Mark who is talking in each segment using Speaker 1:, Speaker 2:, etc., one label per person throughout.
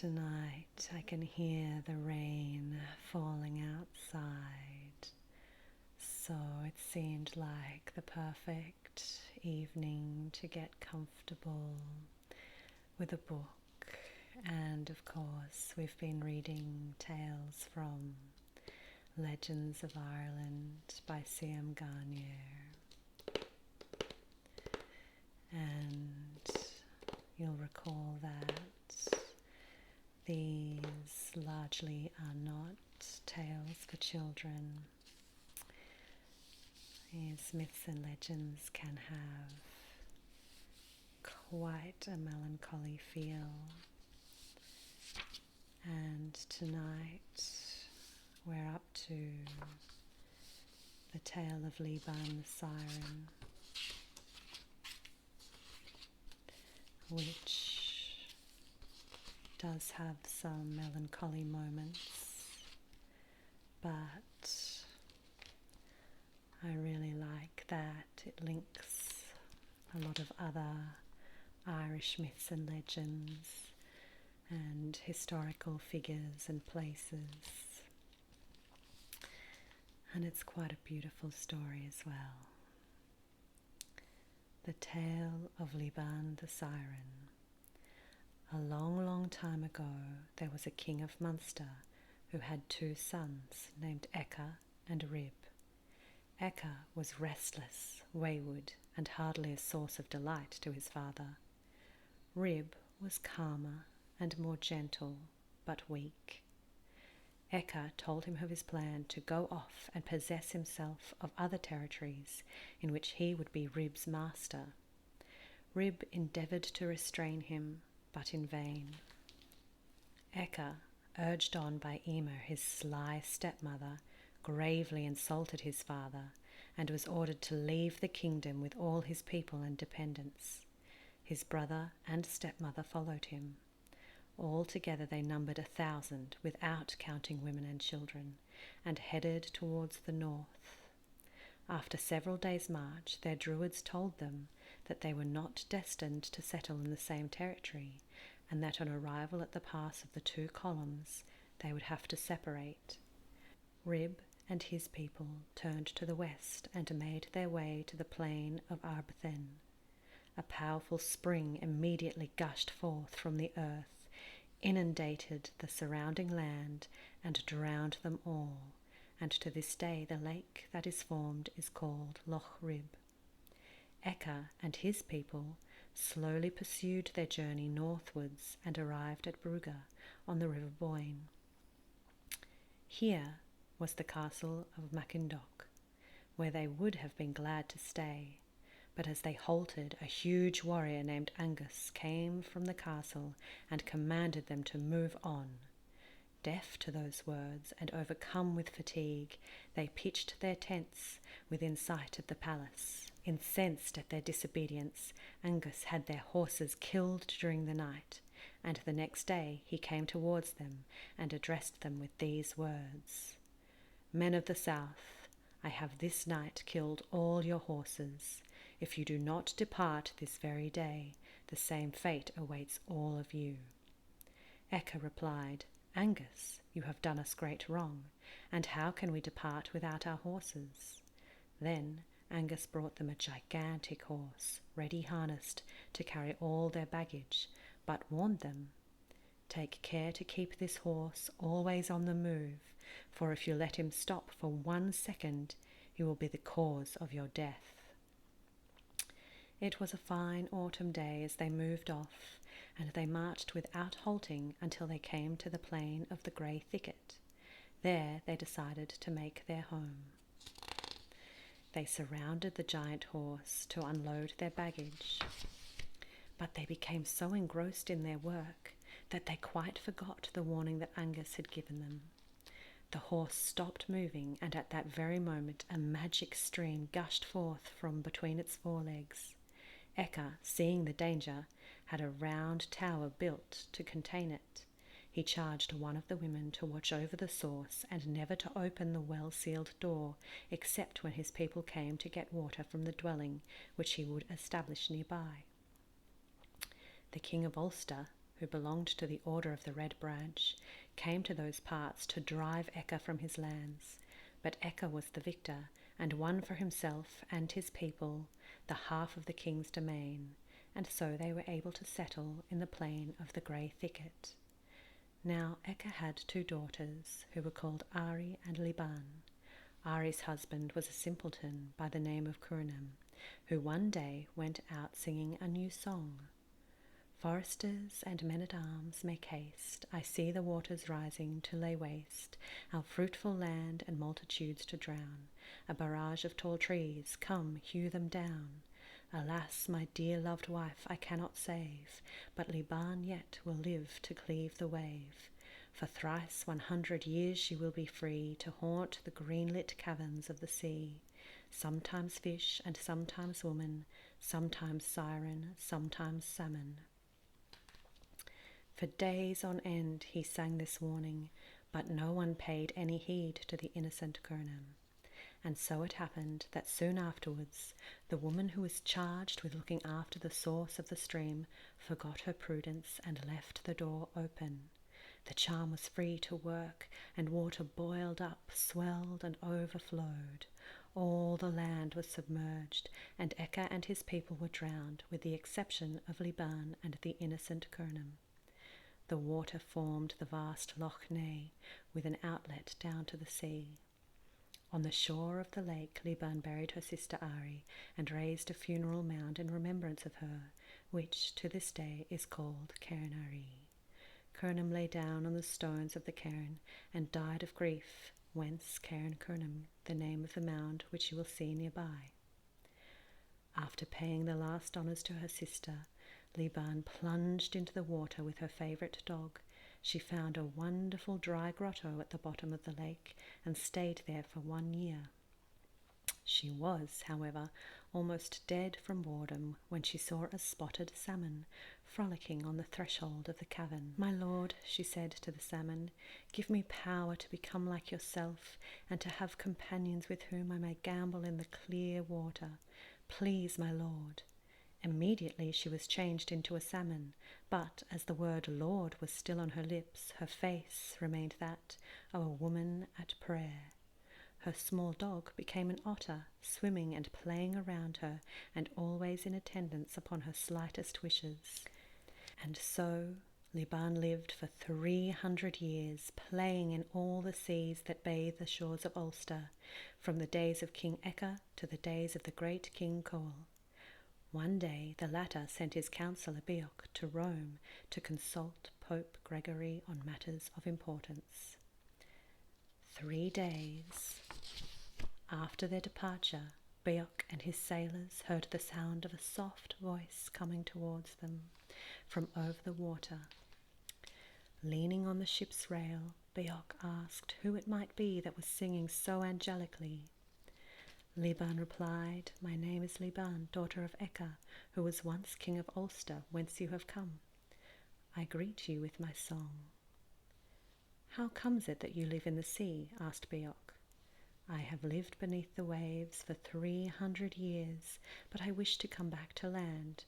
Speaker 1: Tonight I can hear the rain falling outside, so it seemed like the perfect evening to get comfortable with a book. And of course, we've been reading tales from Legends of Ireland by C.M. Garnier. And you'll recall that these largely are not tales for children. These myths and legends can have quite a melancholy feel. And tonight we're up to the tale of Liban the Siren, which does have some melancholy moments, but I really like that it links a lot of other Irish myths and legends and historical figures and places, and it's quite a beautiful story as well. The Tale of Liban the Siren. A long, long time ago, there was a king of Munster who had 2 sons named Ecca and Rib. Ecca was restless, wayward, and hardly a source of delight to his father. Rib was calmer and more gentle, but weak. Ecca told him of his plan to go off and possess himself of other territories in which he would be Rib's master. Rib endeavoured to restrain him, but in vain. Ecca, urged on by Emer, his sly stepmother, gravely insulted his father and was ordered to leave the kingdom with all his people and dependents. His brother and stepmother followed him. Altogether they numbered 1,000, without counting women and children, and headed towards the north. After several days' march, their druids told them that they were not destined to settle in the same territory, and that on arrival at the pass of the 2 columns they would have to separate. Rib and his people turned to the west and made their way to the plain of Arbthen. A powerful spring immediately gushed forth from the earth, inundated the surrounding land, and drowned them all, and to this day the lake that is formed is called Loch Rib. Ecca and his people slowly pursued their journey northwards and arrived at Brugga on the River Boyne. Here was the castle of Mackindoch, where they would have been glad to stay, but as they halted, a huge warrior named Angus came from the castle and commanded them to move on. Deaf to those words and overcome with fatigue, they pitched their tents within sight of the palace. Incensed at their disobedience, Angus had their horses killed during the night, and the next day he came towards them and addressed them with these words: "Men of the south, I have this night killed all your horses. If you do not depart this very day, the same fate awaits all of you." Ecca replied, "Angus, you have done us great wrong, and how can we depart without our horses?" Then Angus brought them a gigantic horse, ready harnessed to carry all their baggage, but warned them, "Take care to keep this horse always on the move, for if you let him stop for 1 second, he will be the cause of your death." It was a fine autumn day as they moved off, and they marched without halting until they came to the plain of the grey thicket. There they decided to make their home. They surrounded the giant horse to unload their baggage, but they became so engrossed in their work that they quite forgot the warning that Angus had given them. The horse stopped moving, and at that very moment a magic stream gushed forth from between its forelegs. Ecca, seeing the danger, had a round tower built to contain it. He charged one of the women to watch over the source and never to open the well-sealed door except when his people came to get water from the dwelling which he would establish nearby. The King of Ulster, who belonged to the Order of the Red Branch, came to those parts to drive Eka from his lands. But Eka was the victor, and won for himself and his people the half of the king's domain, and so they were able to settle in the plain of the grey thicket. Now Eka had 2 daughters, who were called Ari and Liban. Ari's husband was a simpleton by the name of Kurnam, who one day went out singing a new song. Foresters and men-at-arms, make haste, I see the waters rising to lay waste our fruitful land and multitudes to drown. A barrage of tall trees, come, hew them down. Alas, my dear loved wife I cannot save, but Liban yet will live to cleave the wave. For thrice 100 years she will be free to haunt the green-lit caverns of the sea. Sometimes fish and sometimes woman, sometimes siren, sometimes salmon. For days on end he sang this warning, but no one paid any heed to the innocent Kurnam. And so it happened that soon afterwards the woman who was charged with looking after the source of the stream forgot her prudence and left the door open. The charm was free to work, and water boiled up, swelled, and overflowed. All the land was submerged, and Eka and his people were drowned, with the exception of Liban and the innocent Kurnam. The water formed the vast Loch Ness, with an outlet down to the sea. On the shore of the lake, Liban buried her sister Ari and raised a funeral mound in remembrance of her, which to this day is called Cairn Ari. Kurnam lay down on the stones of the cairn and died of grief, whence Cairn Kurnam, the name of the mound which you will see nearby. After paying the last honours to her sister, Liban plunged into the water with her favourite dog. She found a wonderful dry grotto at the bottom of the lake and stayed there for 1 year. She was, however, almost dead from boredom when she saw a spotted salmon frolicking on the threshold of the cavern. "My lord," she said to the salmon, "give me power to become like yourself and to have companions with whom I may gambol in the clear water. Please, my lord." Immediately she was changed into a salmon, but as the word Lord was still on her lips, her face remained that of a woman at prayer. Her small dog became an otter, swimming and playing around her, and always in attendance upon her slightest wishes. And so Liban lived for 300 years, playing in all the seas that bathe the shores of Ulster, from the days of King Eka to the days of the great King Cole. One day the latter sent his counsellor Beoc to Rome to consult Pope Gregory on matters of importance. 3 days after their departure, Beoc and his sailors heard the sound of a soft voice coming towards them from over the water. Leaning on the ship's rail, Beoc asked who it might be that was singing so angelically. Liban replied, "My name is Liban, daughter of Eka, who was once king of Ulster, whence you have come. I greet you with my song." "How comes it that you live in the sea?" asked Beoc. "I have lived beneath the waves for 300 years, but I wish to come back to land.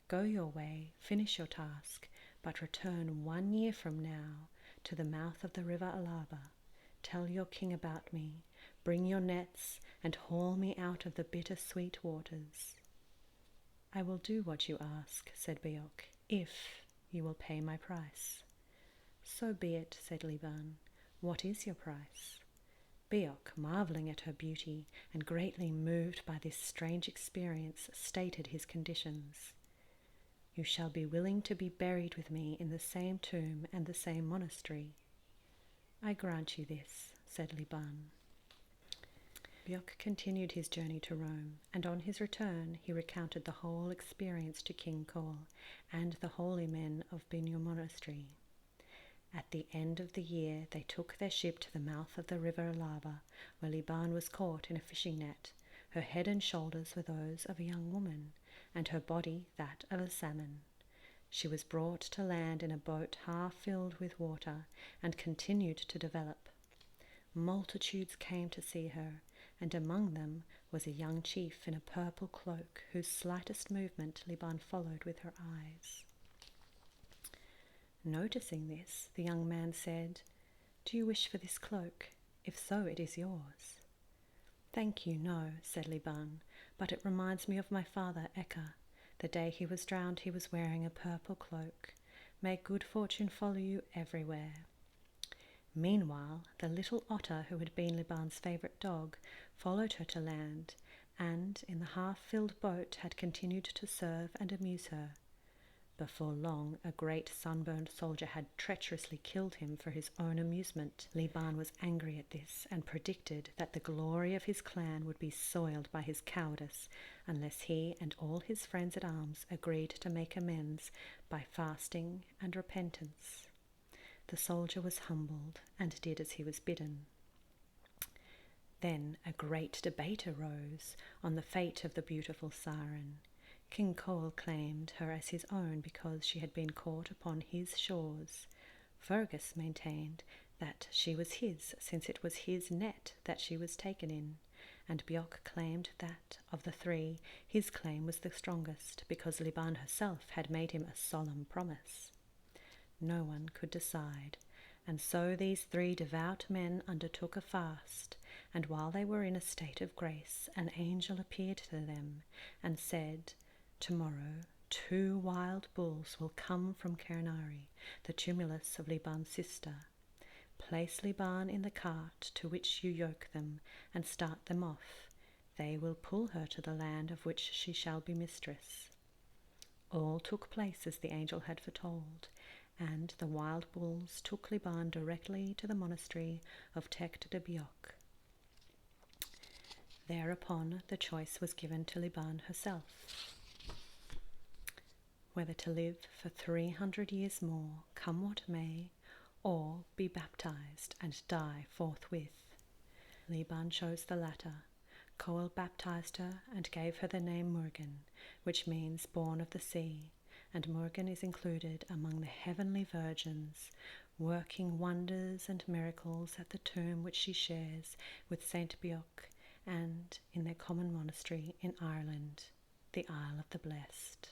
Speaker 1: Go your way, finish your task, but return 1 year from now to the mouth of the river Alaba. Tell your king about me, bring your nets, and haul me out of the bitter-sweet waters." "I will do what you ask," said Beoc, "if you will pay my price." "So be it," said Liban. "What is your price?" Beoc, marvelling at her beauty and greatly moved by this strange experience, stated his conditions. "You shall be willing to be buried with me in the same tomb and the same monastery." "I grant you this," said Liban. Beoc continued his journey to Rome, and on his return he recounted the whole experience to King Cole and the holy men of Binur Monastery. At the end of the year they took their ship to the mouth of the river Alaba, where Liban was caught in a fishing net. Her head and shoulders were those of a young woman, and her body that of a salmon. She was brought to land in a boat half filled with water, and continued to develop. Multitudes came to see her, and among them was a young chief in a purple cloak, whose slightest movement Liban followed with her eyes. Noticing this, the young man said, "Do you wish for this cloak? If so, it is yours." "Thank you, no," said Liban, "but it reminds me of my father, Eka. The day he was drowned he was wearing a purple cloak. May good fortune follow you everywhere." Meanwhile, the little otter, who had been Liban's favourite dog, followed her to land, and in the half-filled boat had continued to serve and amuse her. Before long, a great sunburned soldier had treacherously killed him for his own amusement. Liban was angry at this and predicted that the glory of his clan would be soiled by his cowardice unless he and all his friends at arms agreed to make amends by fasting and repentance. The soldier was humbled and did as he was bidden. Then a great debate arose on the fate of the beautiful siren. King Cole claimed her as his own because she had been caught upon his shores. Fergus maintained that she was his since it was his net that she was taken in, and Björk claimed that, of the three, his claim was the strongest because Liban herself had made him a solemn promise. No one could decide, and so these three devout men undertook a fast, and while they were in a state of grace, an angel appeared to them and said, "Tomorrow 2 wild bulls will come from Kernari, the tumulus of Liban's sister. Place Liban in the cart to which you yoke them and start them off. They will pull her to the land of which she shall be mistress." All took place as the angel had foretold, and the wild bulls took Liban directly to the monastery of Techt de Björk. Thereupon the choice was given to Liban herself, whether to live for 300 years more, come what may, or be baptized and die forthwith. Liban chose the latter. Coel baptized her and gave her the name Morgan, which means born of the sea, and Morgan is included among the heavenly virgins, working wonders and miracles at the tomb which she shares with Saint Björk and in their common monastery in Ireland, the Isle of the Blessed.